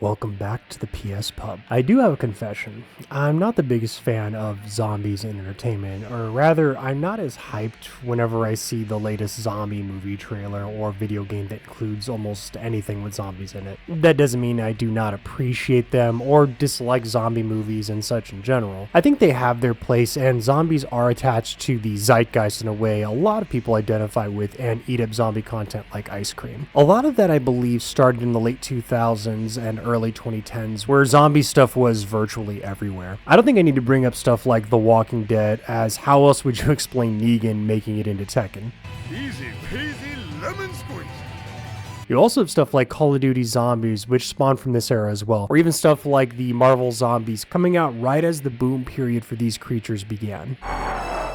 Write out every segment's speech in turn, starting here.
welcome back to the PS Pub. I do have a confession. I'm not the biggest fan of zombies in entertainment, or rather, I'm not as hyped whenever I see the latest zombie movie trailer or video game that includes almost anything with zombies in it. That doesn't mean I do not appreciate them or dislike zombie movies and such in general. I think they have their place, and zombies are attached to the zeitgeist in a way a lot of people identify with and eat up zombie content like ice cream. A lot of that, I believe, started in the late 2000s and early 2010s, where zombie stuff was virtually everywhere. I don't think I need to bring up stuff like The Walking Dead, as how else would you explain Negan making it into Tekken? Easy peasy lemon squeeze. You also have stuff like Call of Duty Zombies, which spawned from this era as well, or even stuff like the Marvel Zombies coming out right as the boom period for these creatures began.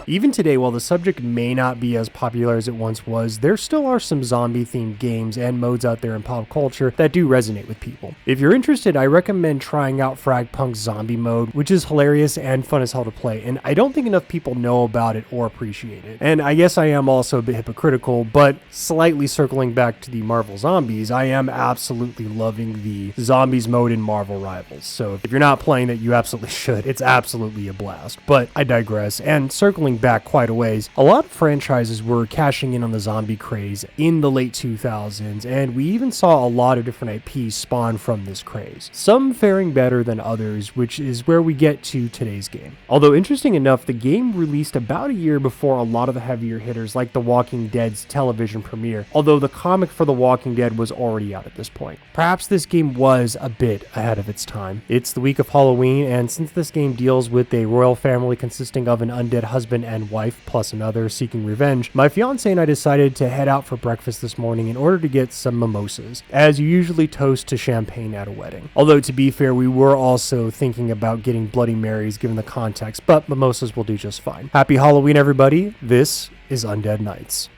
Even today, while the subject may not be as popular as it once was, there still are some zombie-themed games and modes out there in pop culture that do resonate with people. If you're interested, I recommend trying out Fragpunk's Zombie Mode, which is hilarious and fun as hell to play, and I don't think enough people know about it or appreciate it. And I guess I am also a bit hypocritical, but slightly circling back to the Marvel Zombies, I am absolutely loving the Zombies mode in Marvel Rivals. So if you're not playing that, you absolutely should. It's absolutely a blast. But I digress, and circling back quite a ways, a lot of franchises were cashing in on the zombie craze in the late 2000s, and we even saw a lot of different IPs spawn from this craze, some faring better than others, which is where we get to today's game. Although interesting enough, the game released about a year before a lot of the heavier hitters like The Walking Dead's television premiere, although the comic for The Walking Dead was already out at this point. Perhaps this game was a bit ahead of its time. It's the week of Halloween, and since this game deals with a royal family consisting of an undead husband and wife plus another seeking revenge, my fiance and I decided to head out for breakfast this morning in order to get some mimosas, as you usually toast to champagne at a wedding. Although to be fair, we were also thinking about getting Bloody Marys given the context, but mimosas will do just fine. Happy Halloween, everybody. This is Undead Knights.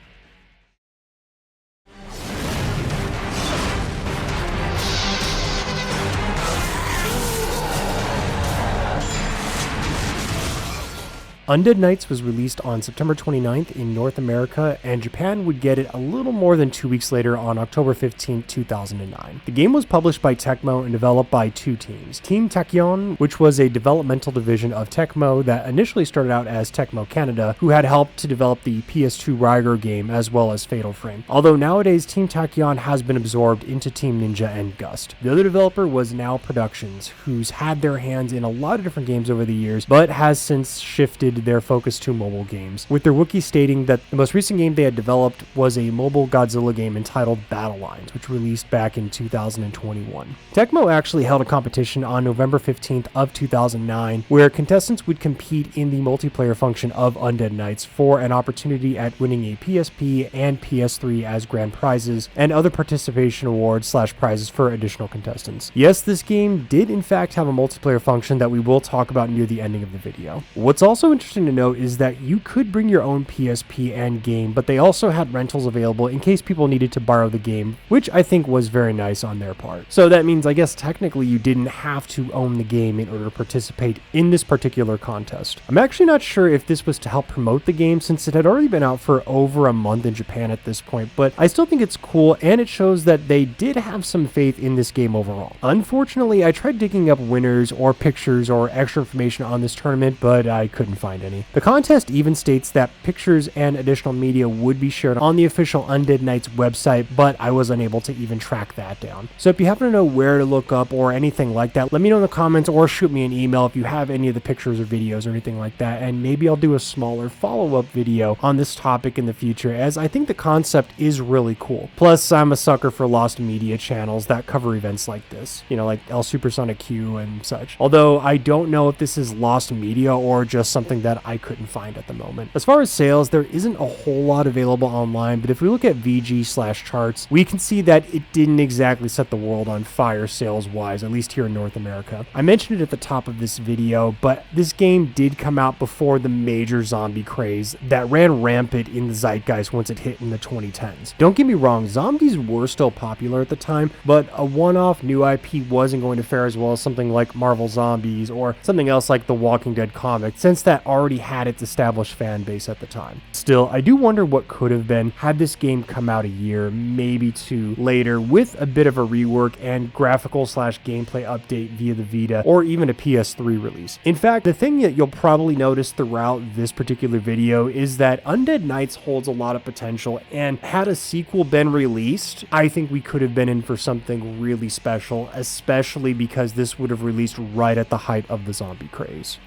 Undead Knights was released on September 29th in North America, and Japan would get it a little more than 2 weeks later on October 15th, 2009. The game was published by Tecmo and developed by two teams. Team Tachyon, which was a developmental division of Tecmo that initially started out as Tecmo Canada, who had helped to develop the PS2 Rygar game as well as Fatal Frame. Although nowadays Team Tachyon has been absorbed into Team Ninja and Gust. The other developer was Now Productions, who's had their hands in a lot of different games over the years, but has since shifted their focus to mobile games, with their wiki stating that the most recent game they had developed was a mobile Godzilla game entitled Battle Lines, which released back in 2021. Tecmo actually held a competition on November 15th of 2009, where contestants would compete in the multiplayer function of Undead Knights for an opportunity at winning a PSP and PS3 as grand prizes, and other participation awards / prizes for additional contestants. Yes, this game did in fact have a multiplayer function that we will talk about near the ending of the video. What's also interesting to note is that you could bring your own PSP and game, but they also had rentals available in case people needed to borrow the game, which I think was very nice on their part. So that means I guess technically you didn't have to own the game in order to participate in this particular contest. I'm actually not sure if this was to help promote the game since it had already been out for over a month in Japan at this point, but I still think it's cool and it shows that they did have some faith in this game overall. Unfortunately, I tried digging up winners or pictures or extra information on this tournament, but I couldn't find any. The contest even states that pictures and additional media would be shared on the official Undead Knights website, but I was unable to even track that down. So if you happen to know where to look up or anything like that, let me know in the comments or shoot me an email if you have any of the pictures or videos or anything like that, and maybe I'll do a smaller follow-up video on this topic in the future, as I think the concept is really cool. Plus, I'm a sucker for lost media channels that cover events like this, you know, like El Supersonic Q and such. Although I don't know if this is lost media or just something that I couldn't find at the moment. As far as sales, there isn't a whole lot available online, but if we look at VG/charts, we can see that it didn't exactly set the world on fire sales-wise, at least here in North America. I mentioned it at the top of this video, but this game did come out before the major zombie craze that ran rampant in the zeitgeist once it hit in the 2010s. Don't get me wrong, zombies were still popular at the time, but a one-off new IP wasn't going to fare as well as something like Marvel Zombies or something else like The Walking Dead comic, since that already had its established fan base at the time. Still, I do wonder what could have been had this game come out a year, maybe two later, with a bit of a rework and graphical/gameplay update via the Vita, or even a PS3 release. In fact, the thing that you'll probably notice throughout this particular video is that Undead Knights holds a lot of potential, and had a sequel been released, I think we could have been in for something really special, especially because this would have released right at the height of the zombie craze.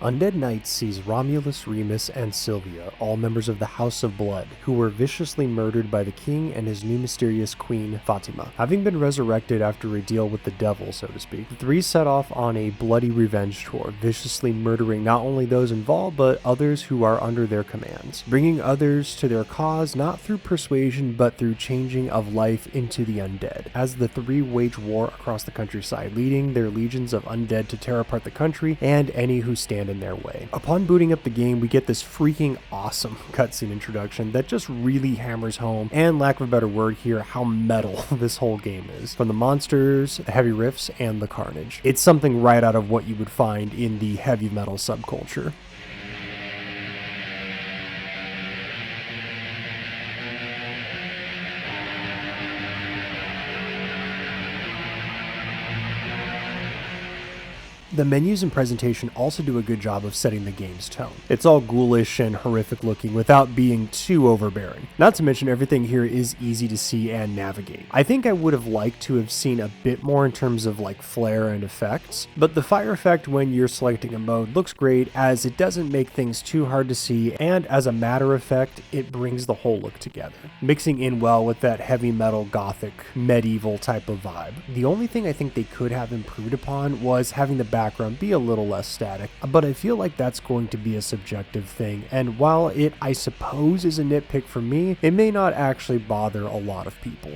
Undead Knights sees Romulus, Remus, and Sylvia, all members of the House of Blood, who were viciously murdered by the king and his new mysterious queen, Fatima. Having been resurrected after a deal with the devil, so to speak, the three set off on a bloody revenge tour, viciously murdering not only those involved, but others who are under their commands, bringing others to their cause not through persuasion, but through changing of life into the undead, as the three wage war across the countryside, leading their legions of undead to tear apart the country and any who stand in their way. Upon booting up the game, we get this freaking awesome cutscene introduction that just really hammers home, and lack of a better word here, how metal this whole game is. From the monsters, the heavy riffs, and the carnage. It's something right out of what you would find in the heavy metal subculture. The menus and presentation also do a good job of setting the game's tone. It's all ghoulish and horrific looking without being too overbearing. Not to mention everything here is easy to see and navigate. I think I would have liked to have seen a bit more in terms of like flare and effects, but the fire effect when you're selecting a mode looks great as it doesn't make things too hard to see, and as a matter of fact, it brings the whole look together, mixing in well with that heavy metal gothic medieval type of vibe. The only thing I think they could have improved upon was having the background be a little less static, but I feel like that's going to be a subjective thing, and while it I suppose is a nitpick for me, it may not actually bother a lot of people.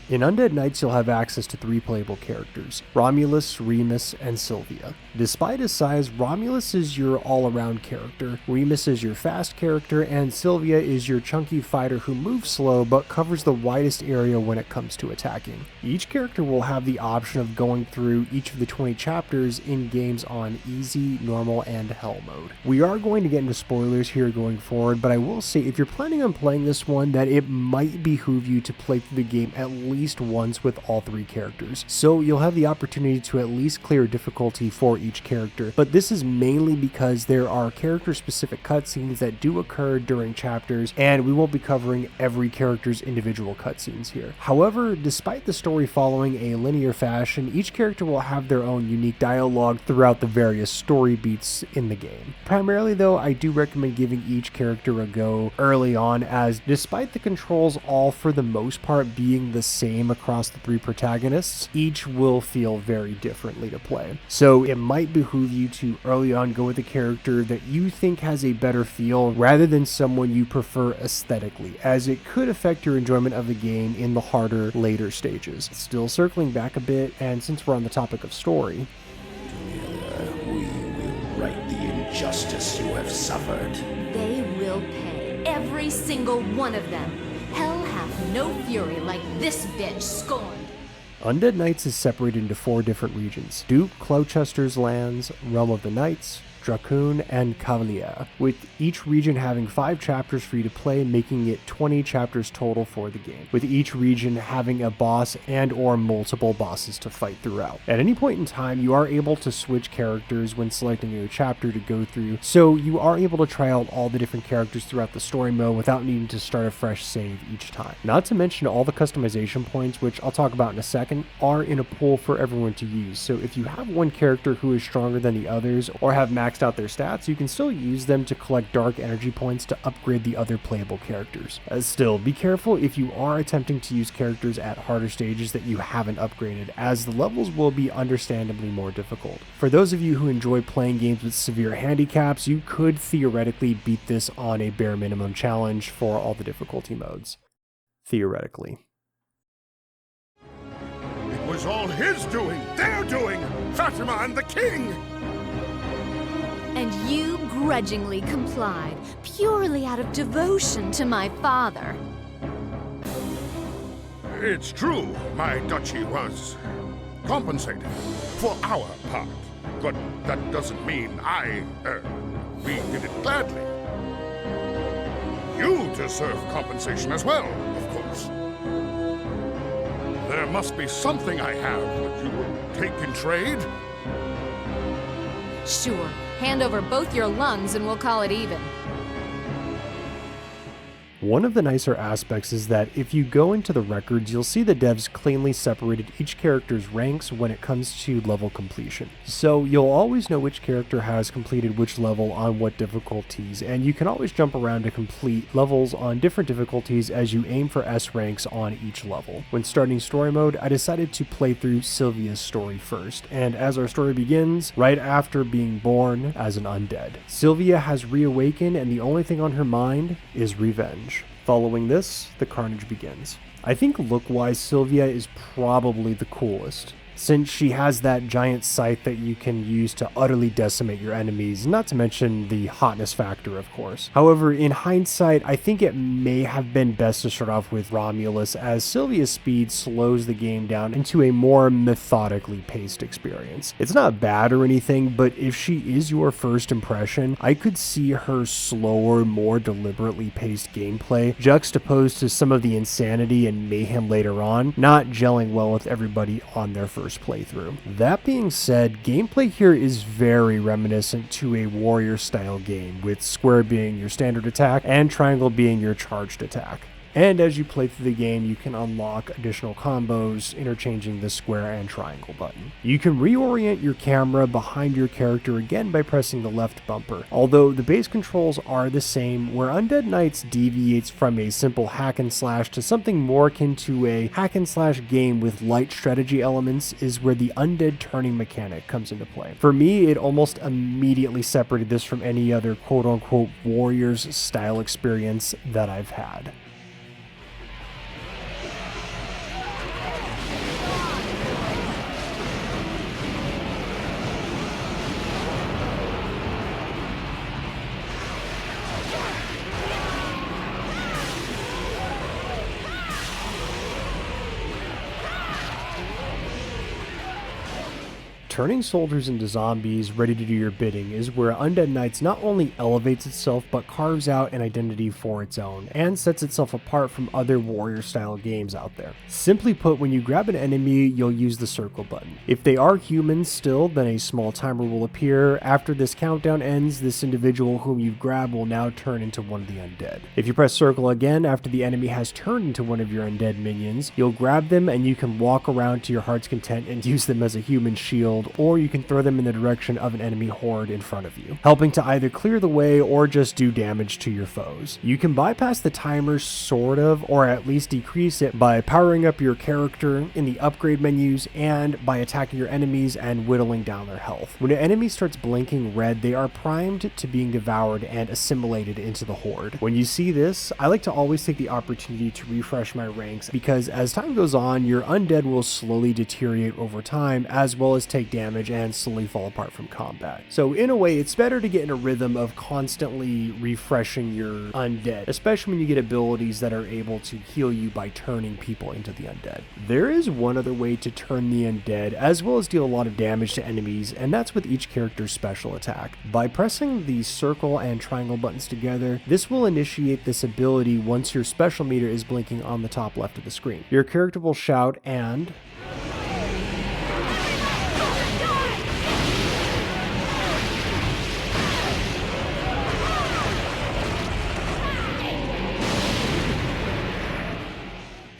In Undead Knights, you'll have access to three playable characters, Romulus, Remus, and Sylvia. Despite his size, Romulus is your all-around character, Remus is your fast character, and Sylvia is your chunky fighter who moves slow but covers the widest area when it comes to attacking. Each character will have the option of going through each of the 20 chapters in games on easy, normal, and hell mode. We are going to get into spoilers here going forward, but I will say if you're planning on playing this one, that it might behoove you to play through the game at least once with all three characters, so you'll have the opportunity to at least clear difficulty for each character, but this is mainly because there are character specific cutscenes that do occur during chapters, and we won't be covering every character's individual cutscenes here. However, despite the story following a linear fashion, each character will have their own unique dialogue throughout the various story beats in the game. Primarily though, I do recommend giving each character a go early on, as despite the controls all for the most part being the same across the three protagonists, each will feel very differently to play. So it might behoove you to early on go with a character that you think has a better feel rather than someone you prefer aesthetically, as it could affect your enjoyment of the game in the harder later stages. Still circling back a bit, and since we're on the topic of story, together we will right the injustice you have suffered. They will pay, every single one of them. Hell hath no fury like this bitch scorned. Undead Knights is separated into 4 different regions: Duke Gloucester's Lands, Realm of the Knights, Dracoon, and Cavalier, with each region having 5 chapters for you to play, making it 20 chapters total for the game, with each region having a boss and or multiple bosses to fight throughout. At any point in time, you are able to switch characters when selecting a chapter to go through, so you are able to try out all the different characters throughout the story mode without needing to start a fresh save each time. Not to mention all the customization points, which I'll talk about in a second, are in a pool for everyone to use, so if you have one character who is stronger than the others or have maxed out their stats, you can still use them to collect dark energy points to upgrade the other playable characters. Still, be careful if you are attempting to use characters at harder stages that you haven't upgraded, as the levels will be understandably more difficult. For those of you who enjoy playing games with severe handicaps, you could theoretically beat this on a bare minimum challenge for all the difficulty modes. Theoretically. It was all his doing, their doing! Fatima and the king! And you grudgingly complied, purely out of devotion to my father. It's true, my duchy was compensated for our part. But that doesn't mean we did it gladly. You deserve compensation as well, of course. There must be something I have that you will take in trade. Sure, hand over both your lungs and we'll call it even. One of the nicer aspects is that if you go into the records, you'll see the devs cleanly separated each character's ranks when it comes to level completion. So you'll always know which character has completed which level on what difficulties, and you can always jump around to complete levels on different difficulties as you aim for S ranks on each level. When starting story mode, I decided to play through Sylvia's story first, and as our story begins, right after being born as an undead. Sylvia has reawakened and the only thing on her mind is revenge. Following this, the carnage begins. I think look-wise, Sylvia is probably the coolest, since she has that giant scythe that you can use to utterly decimate your enemies, not to mention the hotness factor, of course. However, in hindsight, I think it may have been best to start off with Romulus, as Sylvia's speed slows the game down into a more methodically paced experience. It's not bad or anything, but if she is your first impression, I could see her slower, more deliberately paced gameplay juxtaposed to some of the insanity and mayhem later on, not gelling well with everybody on their first playthrough. That being said, gameplay here is very reminiscent to a warrior style game, with square being your standard attack and triangle being your charged attack. And as you play through the game, you can unlock additional combos, interchanging the square and triangle button. You can reorient your camera behind your character again by pressing the left bumper, although the base controls are the same, where Undead Knights deviates from a simple hack and slash to something more akin to a hack and slash game with light strategy elements is where the undead turning mechanic comes into play. For me, it almost immediately separated this from any other quote-unquote warriors style experience that I've had. Turning soldiers into zombies ready to do your bidding is where Undead Knights not only elevates itself but carves out an identity for its own and sets itself apart from other warrior style games out there. Simply put, when you grab an enemy, you'll use the circle button. If they are humans still, then a small timer will appear. After this countdown ends, this individual whom you've grabbed will now turn into one of the undead. If you press circle again after the enemy has turned into one of your undead minions, you'll grab them and you can walk around to your heart's content and use them as a human shield, or you can throw them in the direction of an enemy horde in front of you, helping to either clear the way or just do damage to your foes. You can bypass the timer sort of, or at least decrease it by powering up your character in the upgrade menus and by attacking your enemies and whittling down their health. When an enemy starts blinking red, they are primed to being devoured and assimilated into the horde. When you see this, I like to always take the opportunity to refresh my ranks, because as time goes on, your undead will slowly deteriorate over time, as well as take damage and slowly fall apart from combat. So in a way, it's better to get in a rhythm of constantly refreshing your undead, especially when you get abilities that are able to heal you by turning people into the undead. There is one other way to turn the undead, as well as deal a lot of damage to enemies, and that's with each character's special attack. By pressing the circle and triangle buttons together, this will initiate this ability once your special meter is blinking on the top left of the screen. Your character will shout and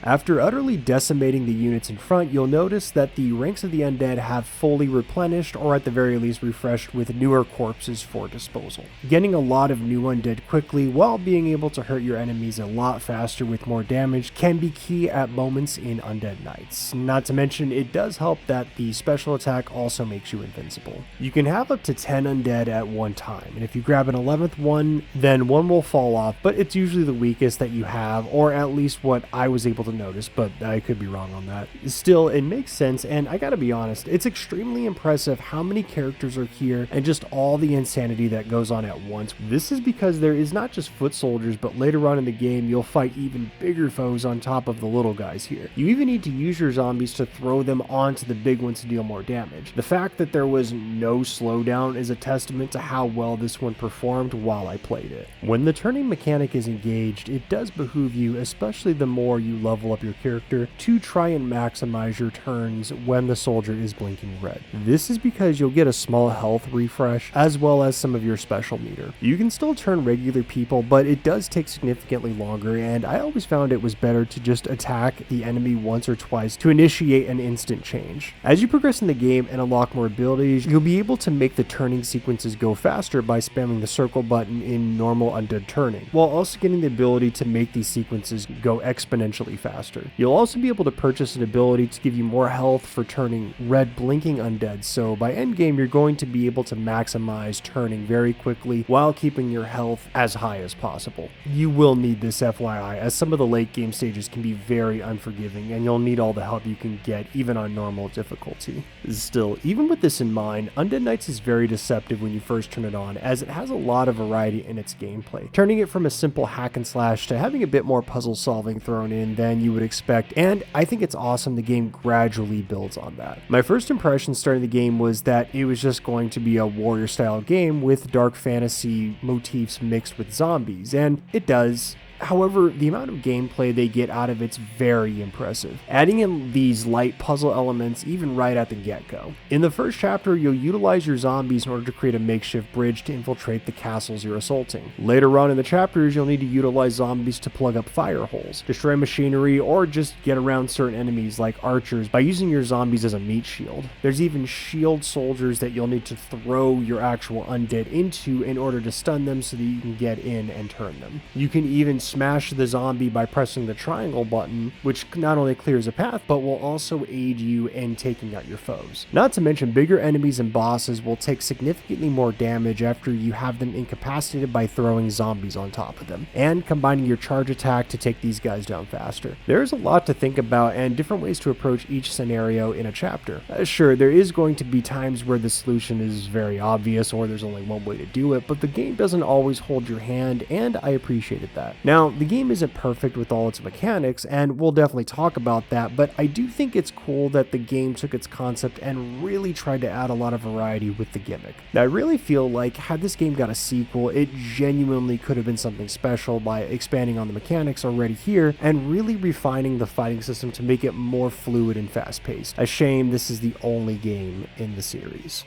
after utterly decimating the units in front, you'll notice that the ranks of the undead have fully replenished, or at the very least refreshed, with newer corpses for disposal. Getting a lot of new undead quickly while being able to hurt your enemies a lot faster with more damage can be key at moments in Undead Knights. Not to mention, it does help that the special attack also makes you invincible. You can have up to 10 undead at one time, and if you grab an 11th one, then one will fall off, but it's usually the weakest that you have, or at least what I was able to hasn't noticed, but I could be wrong on that. Still, it makes sense, and I gotta be honest, it's extremely impressive how many characters are here and just all the insanity that goes on at once. This is because there is not just foot soldiers, but later on in the game, you'll fight even bigger foes on top of the little guys here. You even need to use your zombies to throw them onto the big ones to deal more damage. The fact that there was no slowdown is a testament to how well this one performed while I played it. When the turning mechanic is engaged, it does behoove you, especially the more you level up your character, to try and maximize your turns when the soldier is blinking red. This is because you'll get a small health refresh as well as some of your special meter. You can still turn regular people, but it does take significantly longer, and I always found it was better to just attack the enemy once or twice to initiate an instant change. As you progress in the game and unlock more abilities, you'll be able to make the turning sequences go faster by spamming the circle button in normal undead turning, while also getting the ability to make these sequences go exponentially faster. You'll also be able to purchase an ability to give you more health for turning red blinking undead, so by endgame you're going to be able to maximize turning very quickly while keeping your health as high as possible. You will need this FYI, as some of the late game stages can be very unforgiving and you'll need all the help you can get even on normal difficulty. Still, even with this in mind, Undead Knights is very deceptive when you first turn it on, as it has a lot of variety in its gameplay, turning it from a simple hack and slash to having a bit more puzzle solving thrown in than you would expect, and I think it's awesome the game gradually builds on that. My first impression starting the game was that it was just going to be a warrior style game with dark fantasy motifs mixed with zombies, and it does. However, the amount of gameplay they get out of it's very impressive, adding in these light puzzle elements even right at the get-go. In the first chapter, you'll utilize your zombies in order to create a makeshift bridge to infiltrate the castles you're assaulting. Later on in the chapters, you'll need to utilize zombies to plug up fire holes, destroy machinery, or just get around certain enemies like archers by using your zombies as a meat shield. There's even shield soldiers that you'll need to throw your actual undead into in order to stun them so that you can get in and turn them. You can even smash the zombie by pressing the triangle button, which not only clears a path, but will also aid you in taking out your foes. Not to mention, bigger enemies and bosses will take significantly more damage after you have them incapacitated by throwing zombies on top of them, and combining your charge attack to take these guys down faster. There's a lot to think about and different ways to approach each scenario in a chapter. Sure, there is going to be times where the solution is very obvious or there's only one way to do it, but the game doesn't always hold your hand, and I appreciated that. Now, the game isn't perfect with all its mechanics, and we'll definitely talk about that, but I do think it's cool that the game took its concept and really tried to add a lot of variety with the gimmick. Now, I really feel like had this game got a sequel, it genuinely could have been something special by expanding on the mechanics already here and really refining the fighting system to make it more fluid and fast-paced. A shame this is the only game in the series.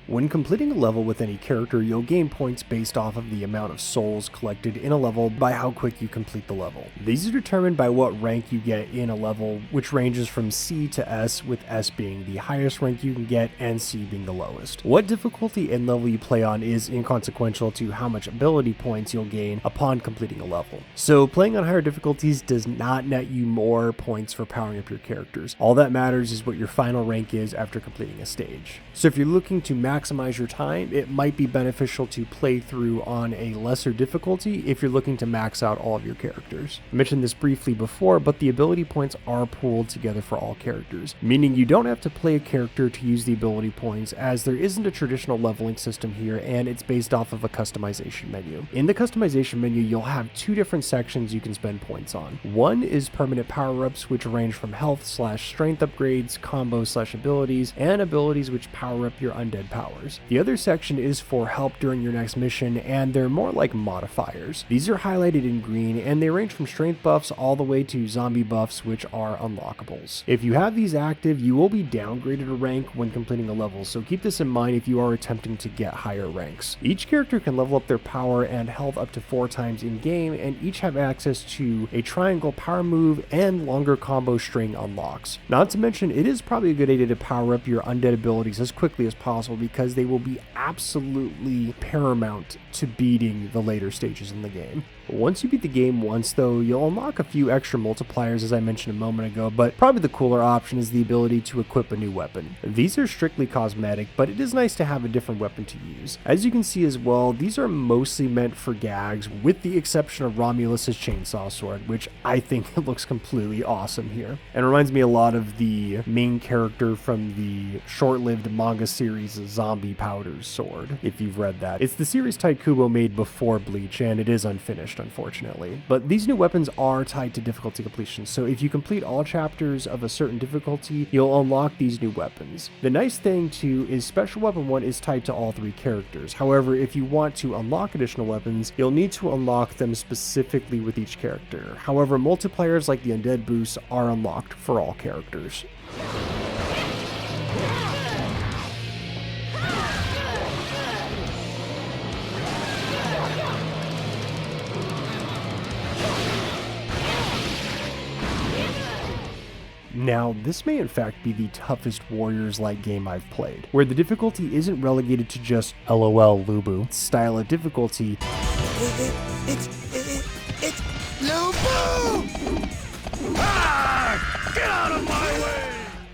When completing a level with any character, you'll gain points based off of the amount of souls collected in a level by how quick you complete the level. These are determined by what rank you get in a level, which ranges from C to S, with S being the highest rank you can get and C being the lowest. What difficulty and level you play on is inconsequential to how much ability points you'll gain upon completing a level. So playing on higher difficulties does not net you more points for powering up your characters. All that matters is what your final rank is after completing a stage. So if you're looking to maximize your time, it might be beneficial to play through on a lesser difficulty if you're looking to max out all of your characters. I mentioned this briefly before, but the ability points are pooled together for all characters, meaning you don't have to play a character to use the ability points, as there isn't a traditional leveling system here and it's based off of a customization menu. In the customization menu, you'll have two different sections you can spend points on. One is permanent power-ups, which range from health/strength upgrades, combos/abilities, and abilities which power up your undead powers. The other section is for help during your next mission, and they're more like modifiers. These are highlighted in green, and they range from strength buffs all the way to zombie buffs, which are unlockables. If you have these active, you will be downgraded a rank when completing a level, so keep this in mind if you are attempting to get higher ranks. Each character can level up their power and health up to 4 times in game, and each have access to a triangle power move and longer combo string unlocks. Not to mention, it is probably a good idea to power up your undead abilities as quickly as possible, because they will be absolutely paramount to beating the later stages in the game. Once you beat the game once, though, you'll unlock a few extra multipliers, as I mentioned a moment ago, but probably the cooler option is the ability to equip a new weapon. These are strictly cosmetic, but it is nice to have a different weapon to use. As you can see as well, these are mostly meant for gags, with the exception of Romulus's chainsaw sword, which I think looks completely awesome here. And reminds me a lot of the main character from the short-lived manga series Zombie Powder's sword, if you've read that. It's the series Taikubo made before Bleach, and it is unfinished, unfortunately. But these new weapons are tied to difficulty completion, so if you complete all chapters of a certain difficulty, you'll unlock these new weapons. The nice thing too is Special Weapon 1 is tied to all 3 characters. However, if you want to unlock additional weapons, you'll need to unlock them specifically with each character. However, multipliers like the Undead boosts are unlocked for all characters. Now, this may in fact be the toughest Warriors-like game I've played, where the difficulty isn't relegated to just LOL Lubu style of difficulty. It's Lubu! Ah! Get out of my way!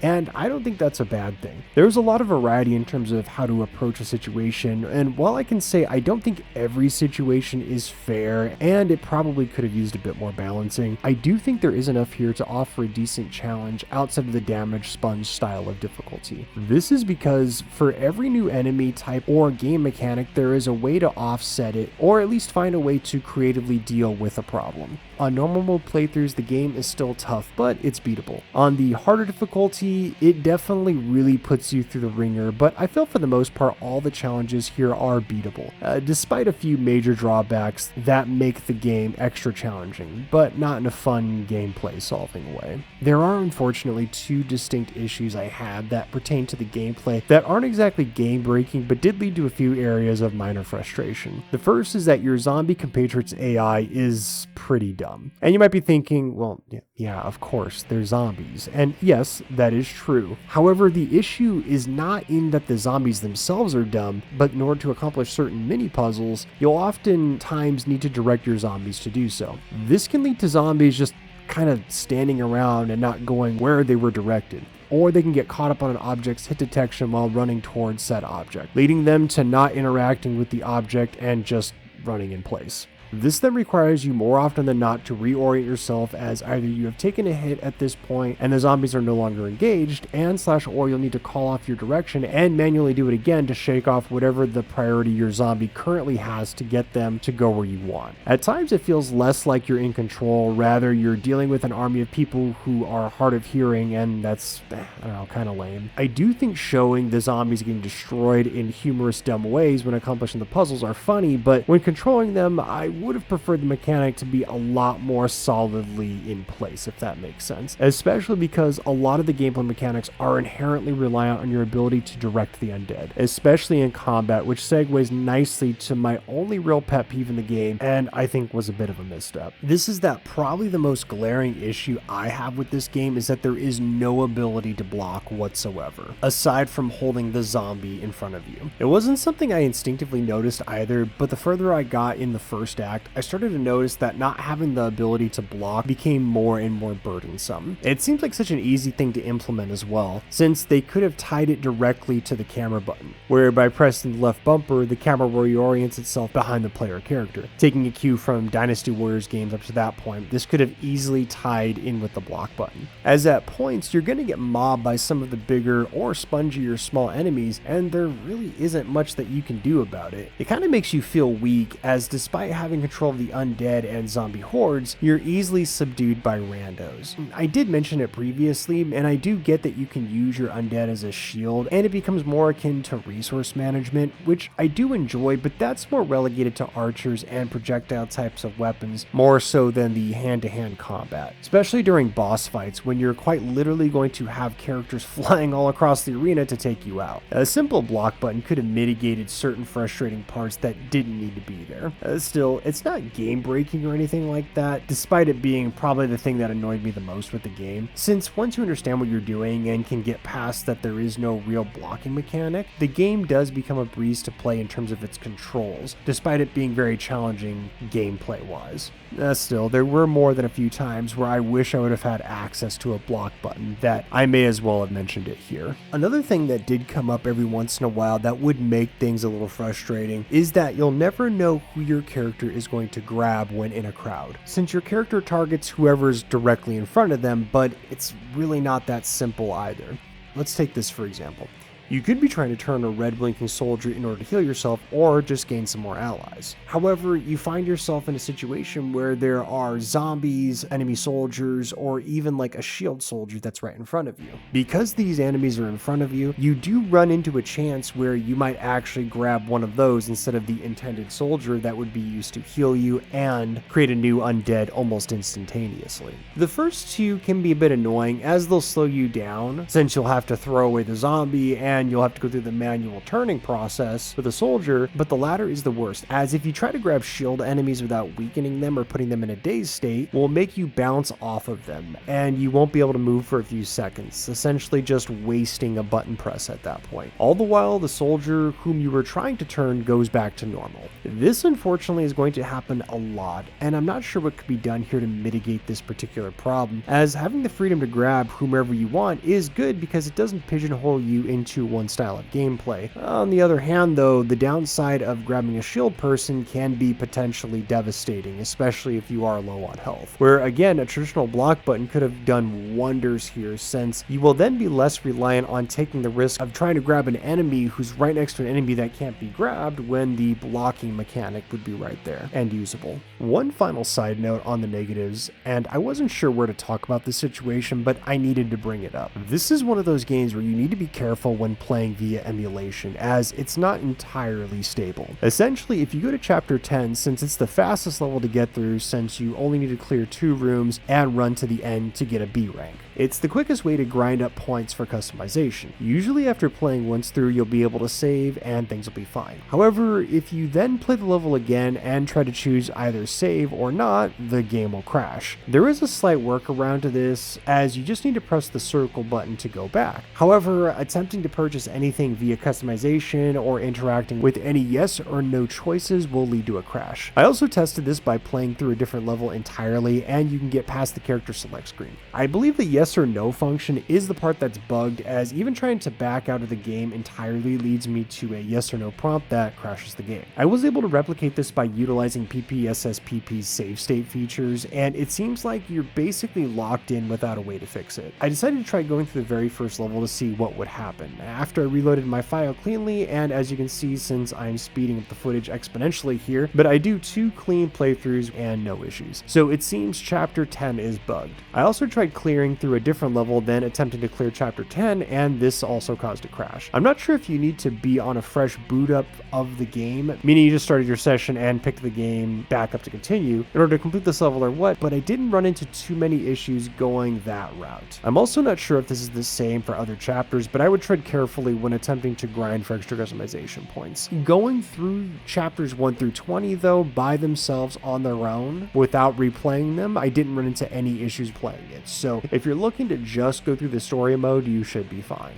And I don't think that's a bad thing. There's a lot of variety in terms of how to approach a situation, and while I can say I don't think every situation is fair, and it probably could have used a bit more balancing, I do think there is enough here to offer a decent challenge outside of the damage sponge style of difficulty. This is because for every new enemy type or game mechanic, there is a way to offset it, or at least find a way to creatively deal with a problem. On normal mode playthroughs, the game is still tough, but it's beatable. On the harder difficulty, it definitely really puts you through the ringer, but I feel for the most part all the challenges here are beatable, despite a few major drawbacks that make the game extra challenging, but not in a fun gameplay solving way. There are unfortunately 2 distinct issues I had that pertain to the gameplay that aren't exactly game breaking, but did lead to a few areas of minor frustration. The first is that your zombie compatriot's AI is pretty dumb. And you might be thinking, well, yeah, of course, they're zombies. And yes, that is true. However, the issue is not in that the zombies themselves are dumb, but in order to accomplish certain mini puzzles, you'll oftentimes need to direct your zombies to do so. This can lead to zombies just kind of standing around and not going where they were directed. Or they can get caught up on an object's hit detection while running towards said object, leading them to not interacting with the object and just running in place. This then requires you more often than not to reorient yourself, as either you have taken a hit at this point and the zombies are no longer engaged, or you'll need to call off your direction and manually do it again to shake off whatever the priority your zombie currently has to get them to go where you want. At times it feels less like you're in control, rather you're dealing with an army of people who are hard of hearing, and that's, I don't know, kind of lame. I do think showing the zombies getting destroyed in humorous dumb ways when accomplishing the puzzles are funny, but when controlling them, I would have preferred the mechanic to be a lot more solidly in place, if that makes sense. Especially because a lot of the gameplay mechanics are inherently reliant on your ability to direct the undead, especially in combat, which segues nicely to my only real pet peeve in the game, and I think was a bit of a misstep. This is that probably the most glaring issue I have with this game is that there is no ability to block whatsoever, aside from holding the zombie in front of you. It wasn't something I instinctively noticed either, but the further I got in the first act, I started to notice that not having the ability to block became more and more burdensome. It seems like such an easy thing to implement as well, since they could have tied it directly to the camera button, where by pressing the left bumper, the camera reorients itself behind the player character. Taking a cue from Dynasty Warriors games up to that point, this could have easily tied in with the block button. As at points, you're going to get mobbed by some of the bigger or spongier small enemies, and there really isn't much that you can do about it. It kind of makes you feel weak, as despite having control of the undead and zombie hordes, you're easily subdued by randos. I did mention it previously, and I do get that you can use your undead as a shield, and it becomes more akin to resource management, which I do enjoy, but that's more relegated to archers and projectile types of weapons, more so than the hand-to-hand combat, especially during boss fights when you're quite literally going to have characters flying all across the arena to take you out. A simple block button could have mitigated certain frustrating parts that didn't need to be there. Still, it's not game breaking or anything like that, despite it being probably the thing that annoyed me the most with the game, since once you understand what you're doing and can get past that there is no real blocking mechanic, the game does become a breeze to play in terms of its controls, despite it being very challenging gameplay wise. Still, there were more than a few times where I wish I would have had access to a block button that I may as well have mentioned it here. Another thing that did come up every once in a while that would make things a little frustrating is that you'll never know who your character is going to grab when in a crowd, since your character targets whoever's directly in front of them, but it's really not that simple either. Let's take this for example. You could be trying to turn a red blinking soldier in order to heal yourself or just gain some more allies. However, you find yourself in a situation where there are zombies, enemy soldiers, or even like a shield soldier that's right in front of you. Because these enemies are in front of you, you do run into a chance where you might actually grab one of those instead of the intended soldier that would be used to heal you and create a new undead almost instantaneously. The first two can be a bit annoying as they'll slow you down since you'll have to throw away the zombie and you'll have to go through the manual turning process with a soldier, but the latter is the worst, as if you try to grab shield enemies without weakening them or putting them in a dazed state, will make you bounce off of them, and you won't be able to move for a few seconds, essentially just wasting a button press at that point. All the while, the soldier whom you were trying to turn goes back to normal. This unfortunately is going to happen a lot, and I'm not sure what could be done here to mitigate this particular problem, as having the freedom to grab whomever you want is good because it doesn't pigeonhole you into one style of gameplay. On the other hand though, the downside of grabbing a shield person can be potentially devastating, especially if you are low on health, where again a traditional block button could have done wonders here, since you will then be less reliant on taking the risk of trying to grab an enemy who's right next to an enemy that can't be grabbed when the blocking mechanic would be right there and usable. One final side note on the negatives, and I wasn't sure where to talk about this situation, but I needed to bring it up. This is one of those games where you need to be careful when playing via emulation, as it's not entirely stable. Essentially, if you go to chapter 10, since it's the fastest level to get through since you only need to clear 2 rooms and run to the end to get a B rank, it's the quickest way to grind up points for customization. Usually after playing once through, you'll be able to save and things will be fine. However, if you then play the level again and try to choose either save or not, the game will crash. There is a slight workaround to this, as you just need to press the circle button to go back. However, attempting to purchase anything via customization or interacting with any yes or no choices will lead to a crash. I also tested this by playing through a different level entirely, and you can get past the character select screen. I believe the yes or no function is the part that's bugged, as even trying to back out of the game entirely leads me to a yes or no prompt that crashes the game. I was able to replicate this by utilizing PPSSPP's save state features, and it seems like you're basically locked in without a way to fix it. I decided to try going through the very first level to see what would happen. After I reloaded my file cleanly, and as you can see, since I'm speeding up the footage exponentially here, but I do 2 clean playthroughs and no issues. So it seems chapter 10 is bugged. I also tried clearing through a different level, then attempting to clear chapter 10, and this also caused a crash. I'm not sure if you need to be on a fresh boot up of the game, meaning you just started your session and picked the game back up to continue in order to complete this level or what, but I didn't run into too many issues going that route. I'm also not sure if this is the same for other chapters, but I would tread carefully when attempting to grind for extra customization points. Going through chapters 1 through 20 though by themselves on their own without replaying them, I didn't run into any issues playing it. So if you're looking to just go through the story mode, you should be fine.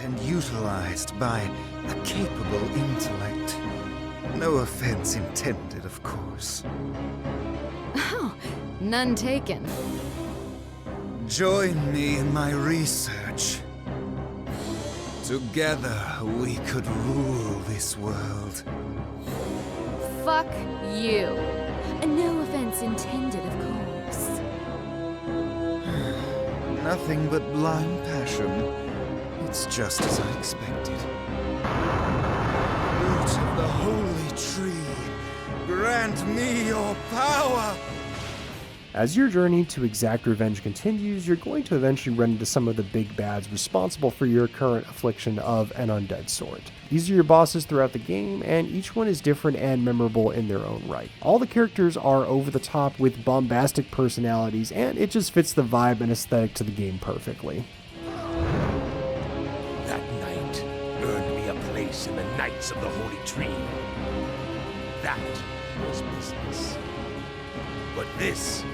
And utilized by a capable intellect. No offense intended, of course. Oh, none taken. Join me in my research. Together we could rule this world. Fuck you. No offense intended, of course. Nothing but blind passion. It's just as I expected. Root of the holy tree, grant me your power! As your journey to exact revenge continues, you're going to eventually run into some of the big bads responsible for your current affliction of an undead sort. These are your bosses throughout the game, and each one is different and memorable in their own right. All the characters are over the top with bombastic personalities, and it just fits the vibe and aesthetic to the game perfectly. That night earned me a place in the Knights of the Holy Tree. That was business. But this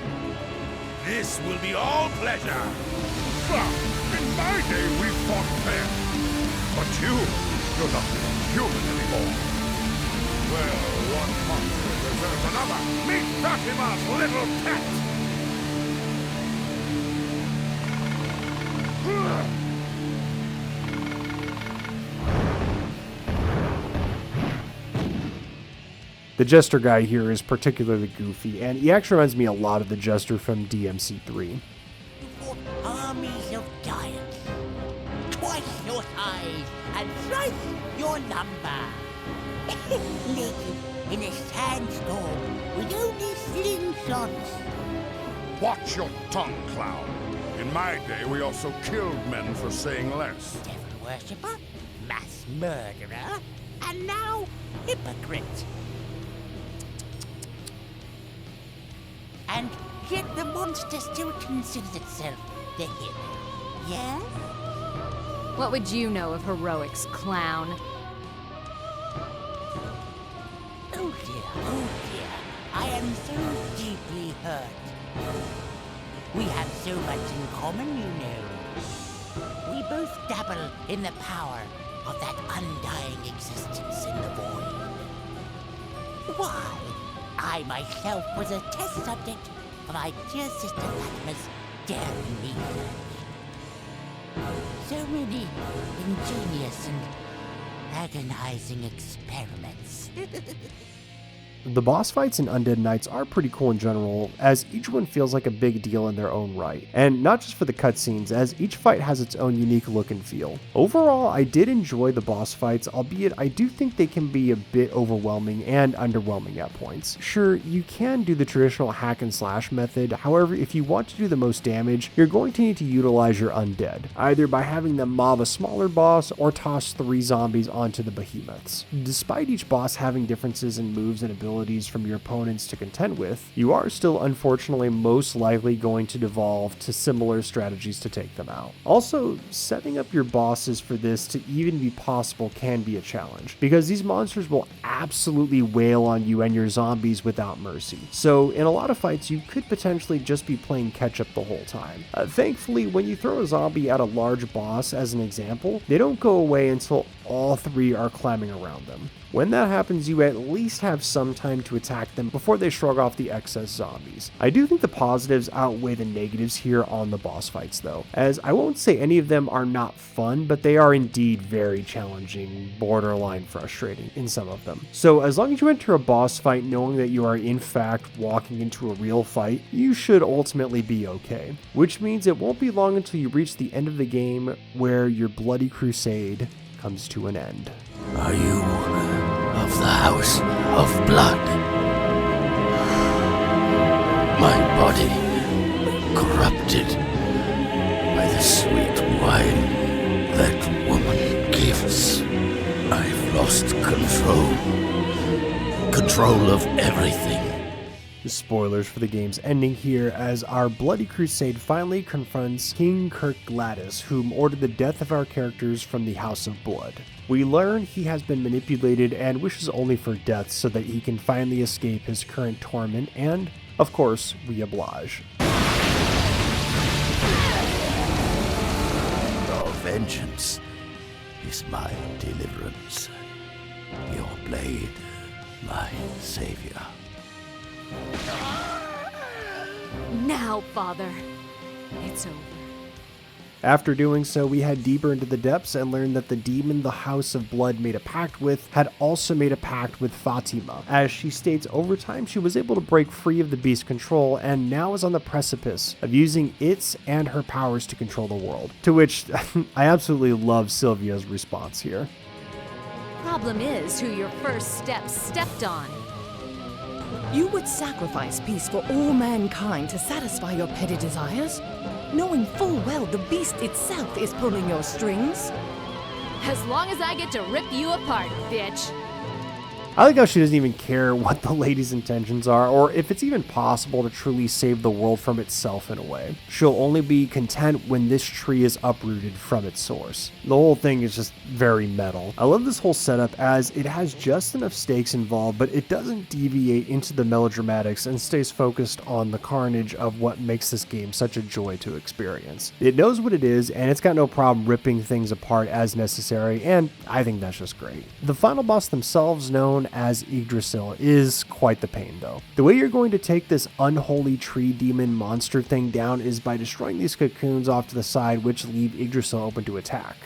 will be all pleasure. In my day, we fought fair. But you're not human anymore. Well, one monster deserves another. Meet Fatima's little pet! The Jester guy here is particularly goofy, and he actually reminds me a lot of the Jester from DMC3. For armies of giants, twice your size and thrice your number. Naked in a sandstorm with only slingshots. Watch your tongue, clown. In my day, we also killed men for saying less. Devil worshipper, mass murderer, and now hypocrite. And yet the monster still considers itself the hero. Yes? What would you know of heroics, clown? Oh dear, I am so deeply hurt. We have so much in common, you know. We both dabble in the power of that undying existence in the void. Why, I myself was a test subject for my dear sister Fatima's daring research. So many ingenious and agonizing experiments. The boss fights in Undead Knights are pretty cool in general, as each one feels like a big deal in their own right. And not just for the cutscenes, as each fight has its own unique look and feel. Overall, I did enjoy the boss fights, albeit I do think they can be a bit overwhelming and underwhelming at points. Sure, you can do the traditional hack and slash method, however, if you want to do the most damage, you're going to need to utilize your undead, either by having them mob a smaller boss or toss 3 zombies onto the behemoths. Despite each boss having differences in moves and abilities from your opponents to contend with, you are still unfortunately most likely going to devolve to similar strategies to take them out. Also, setting up your bosses for this to even be possible can be a challenge, because these monsters will absolutely wail on you and your zombies without mercy. So in a lot of fights, you could potentially just be playing catch up the whole time. Thankfully, when you throw a zombie at a large boss as an example, they don't go away until all 3 are climbing around them. When that happens, you at least have some time to attack them before they shrug off the excess zombies. I do think the positives outweigh the negatives here on the boss fights though, as I won't say any of them are not fun, but they are indeed very challenging, borderline frustrating in some of them. So as long as you enter a boss fight knowing that you are in fact walking into a real fight, you should ultimately be okay. Which means it won't be long until you reach the end of the game where your bloody crusade comes to an end. Are you of the House of Blood? My body corrupted by the sweet wine that woman gives. I've lost control of everything. Spoilers for the game's ending here, as our bloody crusade finally confronts King Kirk Gladys, whom ordered the death of our characters from the House of Blood. We learn he has been manipulated and wishes only for death so that he can finally escape his current torment, and, of course, we oblige. Your vengeance is my deliverance. Your blade, my savior. Now, Father, it's over. After doing so, we head deeper into the depths and learn that the demon the House of Blood made a pact with had also made a pact with Fatima. As she states, over time she was able to break free of the beast's control and now is on the precipice of using its and her powers to control the world. To which I absolutely love Sylvia's response here. Problem is who your first steps stepped on. You would sacrifice peace for all mankind to satisfy your petty desires, knowing full well the beast itself is pulling your strings. As long as I get to rip you apart, bitch. I like how she doesn't even care what the lady's intentions are, or if it's even possible to truly save the world from itself in a way. She'll only be content when this tree is uprooted from its source. The whole thing is just very metal. I love this whole setup as it has just enough stakes involved, but it doesn't deviate into the melodramatics and stays focused on the carnage of what makes this game such a joy to experience. It knows what it is, and it's got no problem ripping things apart as necessary, and I think that's just great. The final boss themselves, known as Yggdrasil, is quite the pain though. The way you're going to take this unholy tree demon monster thing down is by destroying these cocoons off to the side, which leave Yggdrasil open to attack,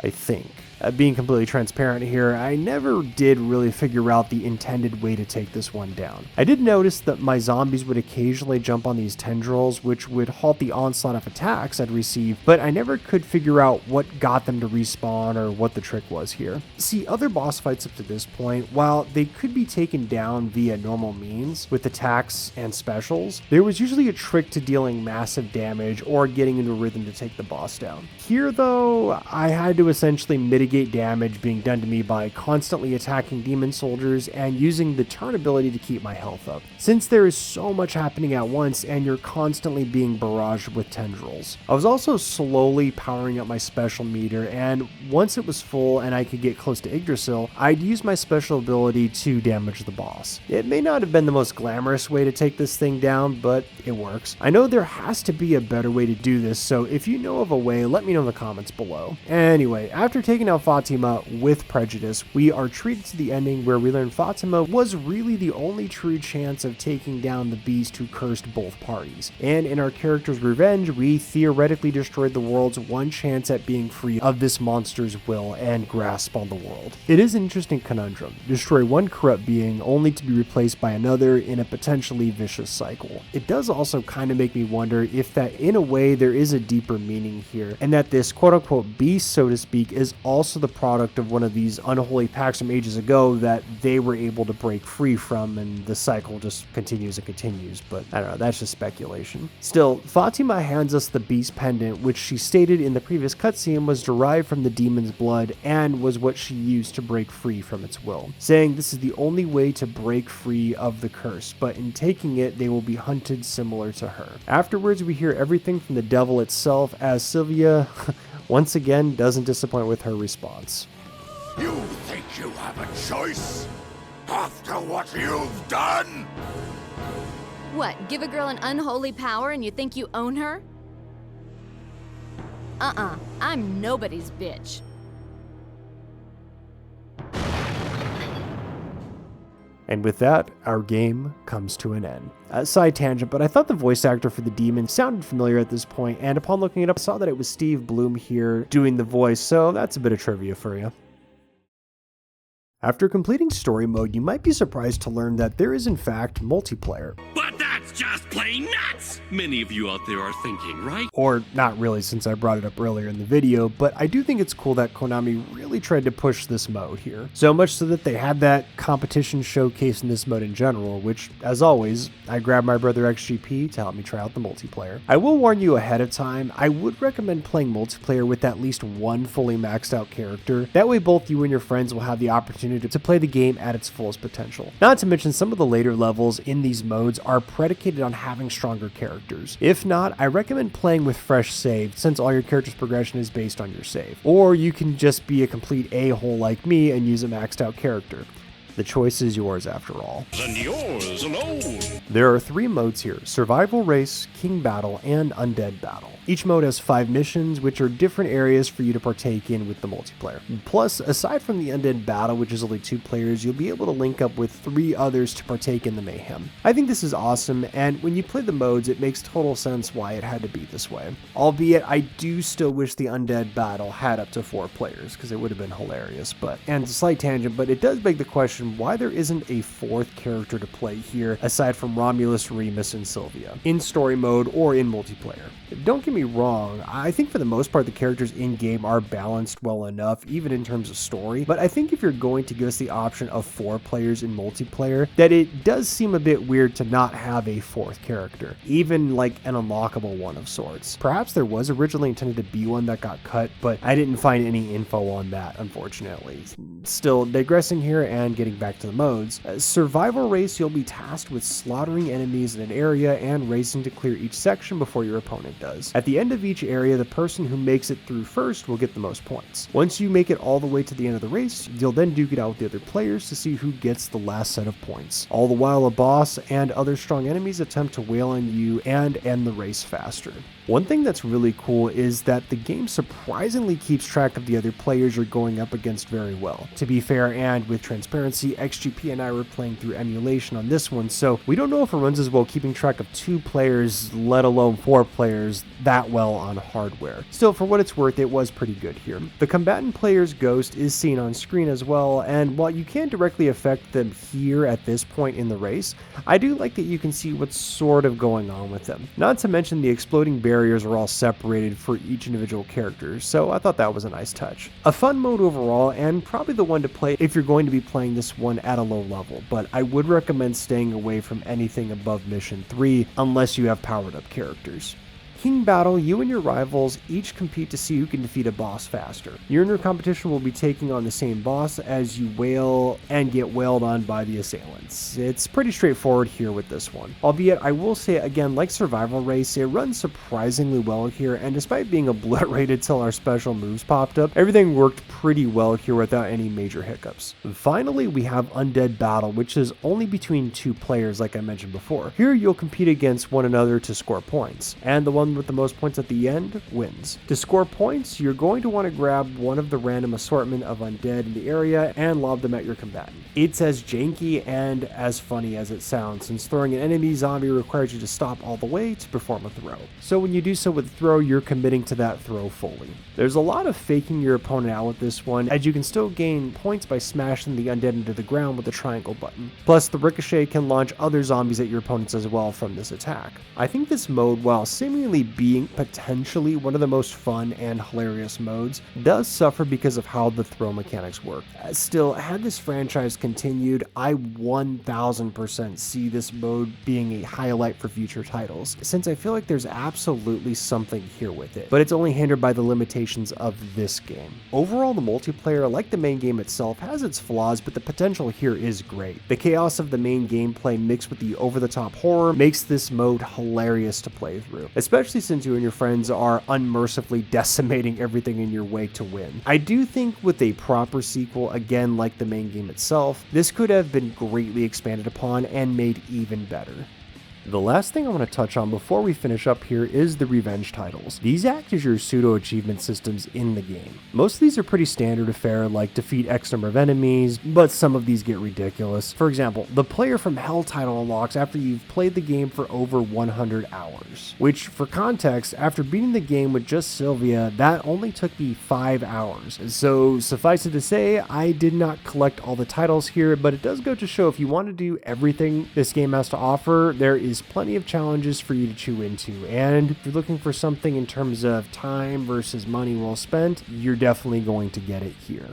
I think. Being completely transparent here, I never did really figure out the intended way to take this one down. I did notice that my zombies would occasionally jump on these tendrils, which would halt the onslaught of attacks I'd receive, but I never could figure out what got them to respawn or what the trick was here. See, other boss fights up to this point, while they could be taken down via normal means with attacks and specials, there was usually a trick to dealing massive damage or getting into a rhythm to take the boss down. Here though, I had to essentially mitigate damage being done to me by constantly attacking demon soldiers and using the turn ability to keep my health up, since there is so much happening at once and you're constantly being barraged with tendrils. I was also slowly powering up my special meter, and once it was full and I could get close to Yggdrasil, I'd use my special ability to damage the boss. It may not have been the most glamorous way to take this thing down, but it works. I know there has to be a better way to do this, so if you know of a way, let me know in the comments below. Anyway, after taking out Fatima with prejudice, we are treated to the ending where we learn Fatima was really the only true chance of taking down the beast who cursed both parties. And in our character's revenge, we theoretically destroyed the world's one chance at being free of this monster's will and grasp on the world. It is an interesting conundrum. Destroy one corrupt being only to be replaced by another in a potentially vicious cycle. It does also kind of make me wonder if that in a way there is a deeper meaning here, and that this quote-unquote beast, so to speak, is also the product of one of these unholy pacts from ages ago that they were able to break free from, and the cycle just continues and continues. But I don't know, that's just speculation. Still, Fatima hands us the beast pendant, which she stated in the previous cutscene was derived from the demon's blood and was what she used to break free from its will, saying this is the only way to break free of the curse, but in taking it they will be hunted similar to her. Afterwards, we hear everything from the devil itself as Sylvia once again doesn't disappoint with her response. You think you have a choice? After what you've done? What, give a girl an unholy power and you think you own her? I'm nobody's bitch. And with that, our game comes to an end. Side tangent, but I thought the voice actor for the demon sounded familiar at this point, and upon looking it up, I saw that it was Steve Bloom here doing the voice, so that's a bit of trivia for you. After completing story mode, you might be surprised to learn that there is in fact multiplayer. But that's just plain nuts! Many of you out there are thinking, right? Or not really, since I brought it up earlier in the video, but I do think it's cool that Konami really tried to push this mode here. So much so that they had that competition showcase in this mode in general, which, as always, I grabbed my brother XGP to help me try out the multiplayer. I will warn you ahead of time, I would recommend playing multiplayer with at least one fully maxed out character. That way both you and your friends will have the opportunity to play the game at its fullest potential. Not to mention some of the later levels in these modes are predicated on having stronger characters. If not, I recommend playing with fresh save, since all your character's progression is based on your save. Or you can just be a complete a-hole like me and use a maxed out character. The choice is yours after all. And yours alone! There are 3 modes here: Survival Race, King Battle, and Undead Battle. Each mode has 5 missions, which are different areas for you to partake in with the multiplayer. Plus, aside from the Undead Battle, which is only 2 players, you'll be able to link up with 3 others to partake in the mayhem. I think this is awesome, and when you play the modes, it makes total sense why it had to be this way. Albeit, I do still wish the Undead Battle had up to 4 players, because it would have been hilarious. And a slight tangent, but it does beg the question why there isn't a 4th character to play here, aside from Romulus, Remus, and Sylvia, in story mode or in multiplayer. Don't get me wrong, I think for the most part the characters in-game are balanced well enough, even in terms of story, but I think if you're going to give us the option of 4 players in multiplayer, that it does seem a bit weird to not have a 4th character, even like an unlockable one of sorts. Perhaps there was originally intended to be one that got cut, but I didn't find any info on that, unfortunately. Still, digressing here and getting back to the modes, survival race, you'll be tasked with slaughtering enemies in an area and racing to clear each section before your opponent does. At the end of each area, the person who makes it through first will get the most points. Once you make it all the way to the end of the race, you'll then duke it out with the other players to see who gets the last set of points. All the while, a boss and other strong enemies attempt to wail on you and end the race faster. One thing that's really cool is that the game surprisingly keeps track of the other players you're going up against very well. To be fair, and with transparency, XGP and I were playing through emulation on this one, so we don't know if it runs as well keeping track of 2 players, let alone 4 players, that well on hardware. Still, for what it's worth, it was pretty good here. The combatant player's ghost is seen on screen as well, and while you can't directly affect them here at this point in the race, I do like that you can see what's sort of going on with them. Not to mention the exploding barriers are all separated for each individual character, so I thought that was a nice touch. A fun mode overall, and probably the one to play if you're going to be playing this one at a low level, but I would recommend staying away from anything above Mission 3 unless you have powered up characters. King Battle, you and your rivals each compete to see who can defeat a boss faster. You and your competition will be taking on the same boss as you wail and get wailed on by the assailants. It's pretty straightforward here with this one. Albeit, I will say again, like Survival Race, it runs surprisingly well here, and despite being obliterated till our special moves popped up, everything worked pretty well here without any major hiccups. Finally, we have Undead Battle, which is only between 2 players like I mentioned before. Here you'll compete against one another to score points, and the one with the most points at the end wins. To score points, you're going to want to grab one of the random assortment of undead in the area and lob them at your combatant. It's as janky and as funny as it sounds, since throwing an enemy zombie requires you to stop all the way to perform a throw. So when you do so with a throw, you're committing to that throw fully. There's a lot of faking your opponent out with this one, as you can still gain points by smashing the undead into the ground with the triangle button. Plus, the ricochet can launch other zombies at your opponents as well from this attack. I think this mode, while seemingly being potentially one of the most fun and hilarious modes, does suffer because of how the throw mechanics work. Still, had this franchise continued, I 1000% see this mode being a highlight for future titles, since I feel like there's absolutely something here with it, but it's only hindered by the limitations of this game. Overall, the multiplayer, like the main game itself, has its flaws, but the potential here is great. The chaos of the main gameplay mixed with the over-the-top horror makes this mode hilarious to play through, especially since you and your friends are unmercifully decimating everything in your way to win. I do think with a proper sequel, again like the main game itself, this could have been greatly expanded upon and made even better. The last thing I want to touch on before we finish up here is the revenge titles. These act as your pseudo achievement systems in the game. Most of these are pretty standard affair, like defeat X number of enemies, but some of these get ridiculous. For example, the Player from Hell title unlocks after you've played the game for over 100 hours, which for context, after beating the game with just Sylvia, that only took me 5 hours. So suffice it to say, I did not collect all the titles here, but it does go to show if you want to do everything this game has to offer, there is plenty of challenges for you to chew into, and if you're looking for something in terms of time versus money well spent, you're definitely going to get it here.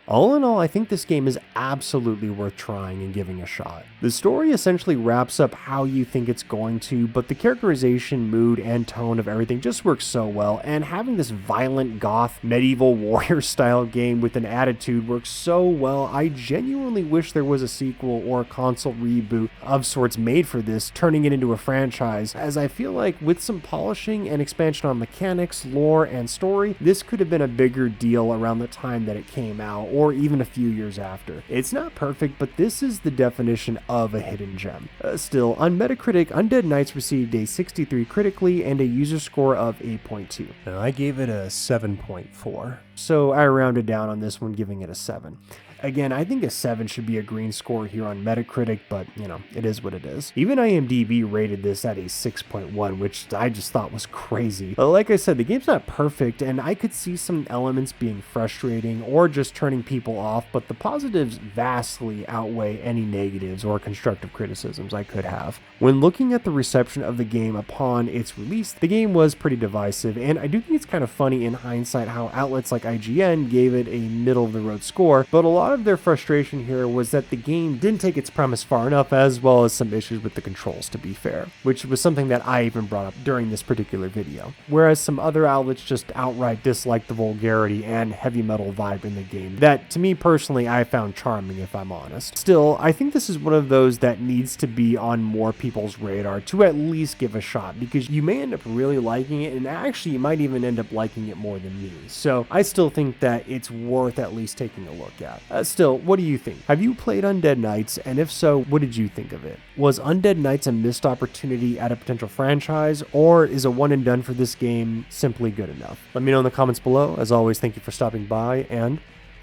All in all, I think this game is absolutely worth trying and giving a shot. The story essentially wraps up how you think it's going to, but the characterization, mood, and tone of everything just works so well, and having this violent goth medieval warrior style game with an attitude works so well. I genuinely wish there was a sequel or a console reboot of sorts made for this, turning it into a franchise, as I feel like with some polishing and expansion on mechanics, lore, and story, this could have been a bigger deal around the time that it came out, or even a few years after. It's not perfect, but this is the definition of a hidden gem. Still, on Metacritic, Undead Knights received a 63 critically and a user score of 8.2. Now, I gave it a 7.4, so I rounded down on this one, giving it a 7. Again, I think a 7 should be a green score here on Metacritic, but you know, it is what it is. Even IMDb rated this at a 6.1, which I just thought was crazy. But like I said, the game's not perfect, and I could see some elements being frustrating or just turning people off, but the positives vastly outweigh any negatives or constructive criticisms I could have. When looking at the reception of the game upon its release, the game was pretty divisive, and I do think it's kind of funny in hindsight how outlets like IGN gave it a middle-of-the-road score, but a lot of their frustration here was that the game didn't take its premise far enough, as well as some issues with the controls, to be fair, which was something that I even brought up during this particular video. Whereas some other outlets just outright disliked the vulgarity and heavy metal vibe in the game that, to me personally, I found charming, if I'm honest. Still, I think this is one of those that needs to be on more people's radar to at least give a shot, because you may end up really liking it, and actually you might even end up liking it more than me. So I still think that it's worth at least taking a look at. Still, what do you think? Have you played Undead Knights, and if so, what did you think of it? Was Undead Knights a missed opportunity at a potential franchise, or is a one and done for this game simply good enough? Let me know in the comments below. As always, thank you for stopping by, and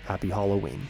happy Halloween.